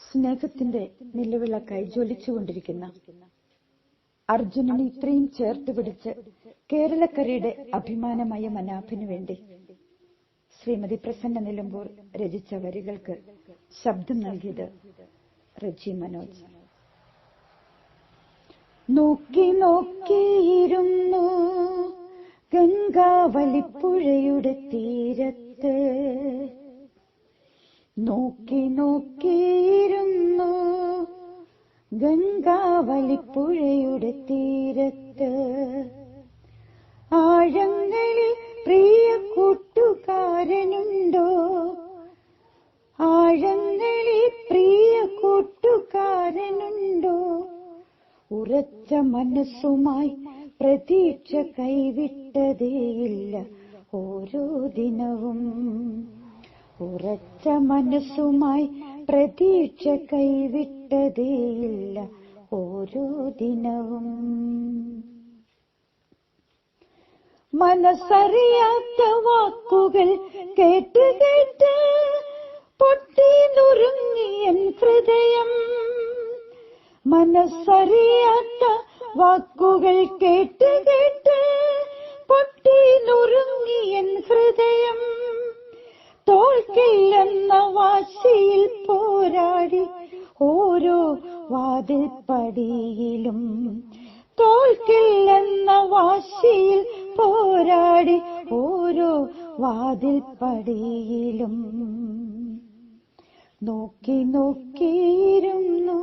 സ്നേഹത്തിന്റെ നിലവിളക്കായി ജ്വലിച്ചുകൊണ്ടിരിക്കുന്ന അർജുനനെ ഇത്രയും ചേർത്ത് പിടിച്ച് കേരളക്കരയുടെ അഭിമാനമായ മനാഫിനു വേണ്ടി ശ്രീമതി പ്രസന്ന നിലമ്പൂർ രചിച്ച വരികൾക്ക് ശബ്ദം നൽകിയത് റജി മനോജ്. നോക്കി നോക്കിയിരുന്നു ഗംഗാവലിപ്പുഴയുടെ തീരത്ത്, നോക്കി നോക്കിയിരുന്നു ഗംഗാവലിപ്പുഴയുടെ തീരത്ത്, ആഴങ്ങളിൽ പ്രിയ കൂട്ടുകാരനുണ്ടോ, ആഴങ്ങളിൽ പ്രിയ കൂട്ടുകാരനുണ്ടോ, ഉറച്ച മനസ്സുമായി പ്രതീക്ഷ കൈവിട്ടതേയില്ല ഓരോ ദിനവും, ഉറച്ച മനസ്സുമായി പ്രതീക്ഷ കൈവിട്ടതേയില്ല ഓരോ ദിനവും. മനസ്സറിയാത്ത വാക്കുകൾ കേട്ട് കേട്ട് പൊട്ടി നുറുങ്ങിയൻ ഹൃദയം, മനസ്സറിയാത്ത വാക്കുകൾ കേട്ട് കേട്ട് പൊട്ടി നുറുങ്ങിയൻ ഹൃദയം, തോൽക്കില്ലെന്ന വാശിയിൽ പോരാടി ഓരോ വാതിൽപ്പടിയിലും, തോൽക്കില്ലെന്ന വാശിയിൽ പോരാടി ഓരോ വാതിൽപ്പടിയിലും, നോക്കി നോക്കിയിരുന്നു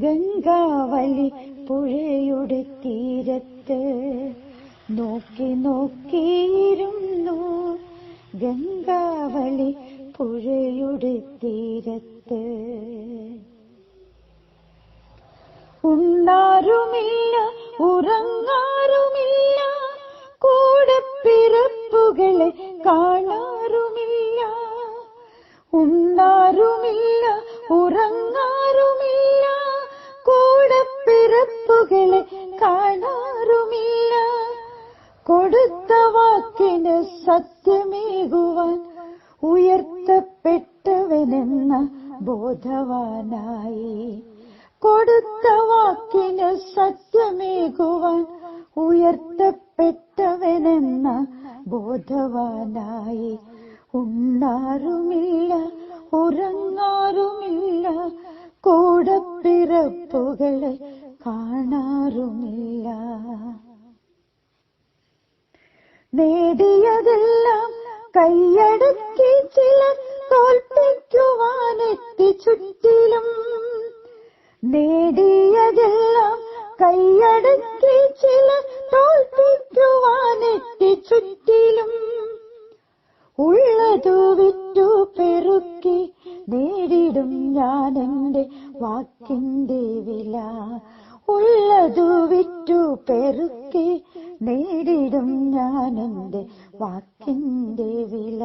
ഗംഗാവലി പുഴയുടെ തീരത്ത്, നോക്കി നോക്കിയിരുന്നു ഗംഗാവലി പുഴയുടെ തീരത്ത്. ഉണ്ണാറുമില്ല ഉറങ്ങാറുമില്ല, കൂടപ്പിറപ്പുകളെ കാണാറുമില്ല, ഉണ്ണാറുമില്ല ഉറങ്ങാറുമില്ല, കൂടപ്പിറപ്പുകളെ കാണാറുമില്ല, കൊടുത്ത വാക്കിന് സത്യമേകുവാൻ ഉയർത്തപ്പെട്ടവനെന്ന ബോധവാനായി, കൊടുത്ത വാക്കിന് സത്യമേകുവാൻ ഉയർത്തപ്പെട്ടവനെന്ന ബോധവാനായി, ഉണ്ണാറുമില്ല ഉറങ്ങാറുമില്ല, കൂടപ്പിറപ്പുകളെ കാണാറുമില്ല. നേടിയതെല്ലാം കൈയടക്കി ചിലർ തോൽപ്പിക്കുവാനെത്തി ചുറ്റിലും, നേടിയതെല്ലാം കൈയടക്കി ചിലർ തോൽപ്പിക്കുവാനെത്തി ചുറ്റിലും, ഉള്ളതു വിറ്റു പെറുക്കി നേടിടും ഞാൻ എന്റെ വാക്കിന്റെ വില, ഉള്ളതു വിറ്റു പെറുക്കി നേടിടും ഞാൻ എന്റെ വാക്കിന്റെ വില,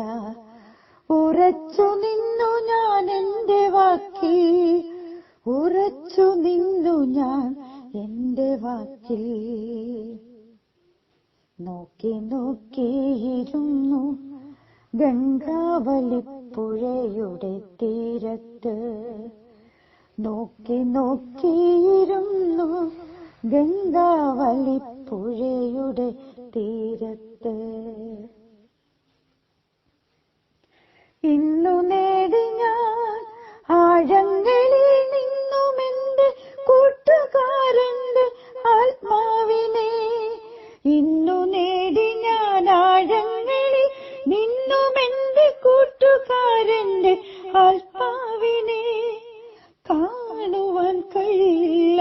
ഉറച്ചു നിന്നു ഞാൻ എന്റെ വാക്കിൽ, ഉറച്ചു നിന്നു ഞാൻ എന്റെ വാക്കിൽ, നോക്കി നോക്കിയിരുന്നു ഗംഗാവലിപ്പുഴയുടെ തീരത്ത്, നോക്കി നോക്കിയിരുന്നു ഗംഗാവലിപ്പുഴയുടെ തീരത്ത്. ഇന്നു നേടി ഞാൻ ആഴങ്ങളിൽ നിന്നുമെന്റെ കൂട്ടുകാരന്റെ ആത്മാവിനെ, ഇന്നു നേടി ഞാൻ ആഴങ്ങളിൽ നിന്നുമെന്റെ കൂട്ടുകാരന്റെ ആത്മാവിനെ, കാണുവാൻ കഴിയില്ല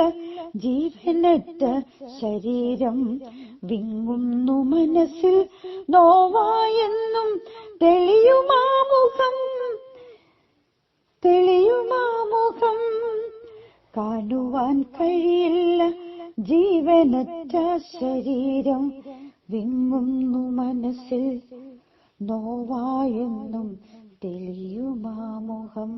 ജീവനറ്റ ശരീരം, വിങ്ങുന്നു മനസ്സിൽ നോവായെന്നും തെളിയുമാമുഖം, തെളിയുമാമുഖം, കാണുവാൻ കഴിയില്ല ജീവനറ്റ ശരീരം, വിങ്ങുന്നു മനസ്സിൽ നോവായെന്നും തെളിയുമാമുഖം.